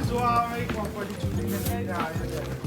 જો આ એક કોમ્પોઝિટ ચૂડીને લઈને આવ્યો છે જો.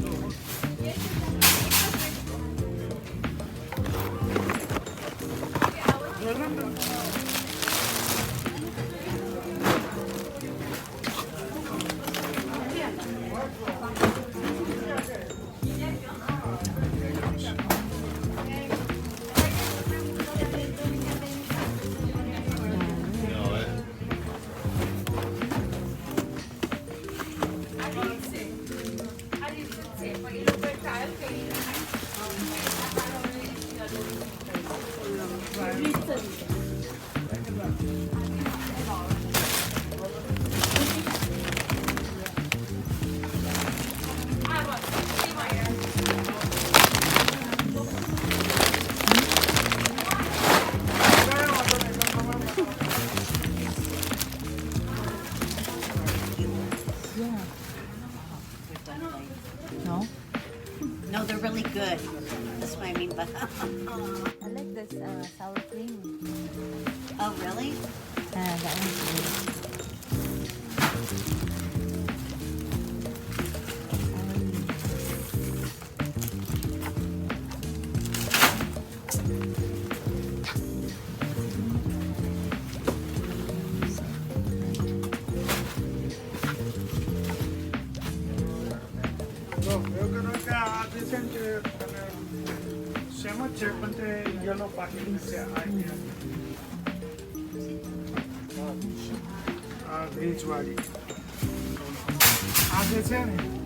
No? No, they're really good. That's what I mean by I like this sour cream. Oh, really? That one's good. જો એવું કરો કે આ જે છે ને તમે સેમ જ છે પણ તે યલો પાકેટિંગ છે આ ગ્રીજ વાળી આ જે છે ને